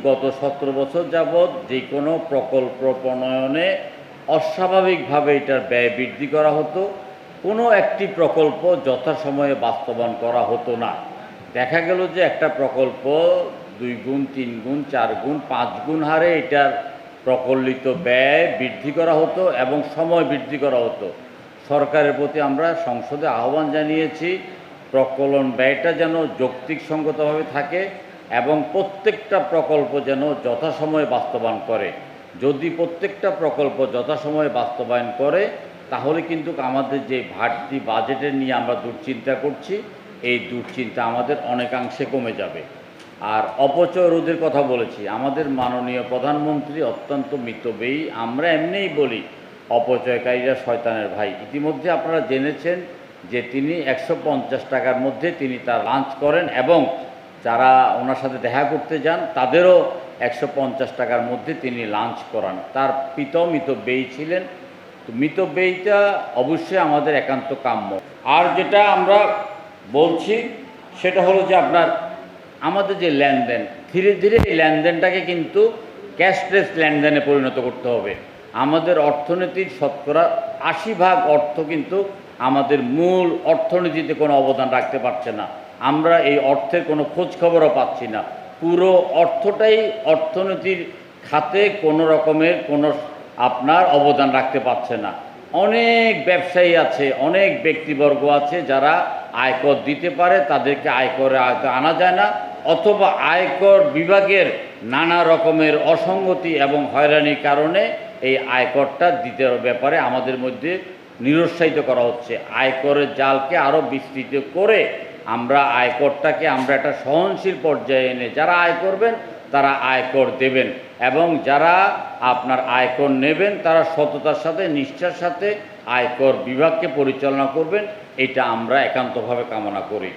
গত 17 বছর যাবৎ যে কোনো প্রকল্প প্রণয়নে অস্বাভাবিকভাবে এটার ব্যয় বৃদ্ধি করা হতো। কোনো একটি প্রকল্প যথাসময়ে বাস্তবায়ন করা হতো না। দেখা গেল যে একটা প্রকল্প 2 গুণ, 3 গুণ, 4 গুণ, 5 গুণ হারে এটার প্রকল্পিত ব্যয় বৃদ্ধি করা হতো এবং সময় বৃদ্ধি করা হতো। সরকারের প্রতি আমরা সংসদে আহ্বান জানিয়েছি, প্রকলন ব্যয়টা যেন যৌক্তিকসঙ্গতভাবে থাকে এবং প্রত্যেকটা প্রকল্প যেন যথাসময়ে বাস্তবায়ন করে। যদি প্রত্যেকটা প্রকল্প যথাসময়ে বাস্তবায়ন করে, তাহলে কিন্তু আমাদের যে বাড়তি বাজেটের নিয়ে আমরা দুশ্চিন্তা করছি, এই দুশ্চিন্তা আমাদের অনেকাংশে কমে যাবে। আর অপচয় রোধের কথা বলেছি, আমাদের মাননীয় প্রধানমন্ত্রী অত্যন্ত মিতব্যয়ী। আমরা এমনিই বলি অপচয়কারীরা শয়তানের ভাই। ইতিমধ্যে আপনারা জেনেছেন যে তিনি 150 টাকার মধ্যে তিনি তার লাঞ্চ করেন এবং যারা ওনার সাথে দেখা করতে যান তাদেরও 150 টাকার মধ্যে তিনি লাঞ্চ করান। তার পিতাও মিতব্যয়ী ছিলেন। তো মিতব্যয়ীটা অবশ্যই আমাদের একান্ত কাম্য। আর যেটা আমরা বলছি সেটা হলো যে আমাদের যে লেনদেন, ধীরে ধীরে এই লেনদেনটাকে কিন্তু ক্যাশলেস লেনদেনে পরিণত করতে হবে। আমাদের অর্থনীতির শতকরা 80% অর্থ কিন্তু আমাদের মূল অর্থনীতিতে কোনো অবদান রাখতে পারছে না। আমরা এই অর্থের কোনো খোঁজ খবরও পাচ্ছি না। পুরো অর্থটাই অর্থনীতির খাতে কোনো রকমের কোনো অবদান রাখতে পারছে না। অনেক ব্যবসায়ী আছে, অনেক ব্যক্তিবর্গ আছে যারা আয়কর দিতে পারে, তাদেরকে আয়করে আনা যায় না, অথবা আয়কর বিভাগের নানা রকমের অসঙ্গতি এবং হয়রানির কারণে এই আয়করটা দিতে ব্যাপারে আমাদের মধ্যে নিরুৎসাহিত করা হচ্ছে। আয়করের জালকে আরও বিস্তৃত করে আমরা আয়করটাকে একটা সহনশীল পর্যায়ে এনে যারা আয় করবেন তারা আয়কর দেবেন এবং যারা আয়কর নেবেন তারা সততার সাথে, নিষ্ঠার সাথে আয়কর বিভাগকে পরিচালনা করবেন। এটা আমরা একান্তভাবে কামনা করি।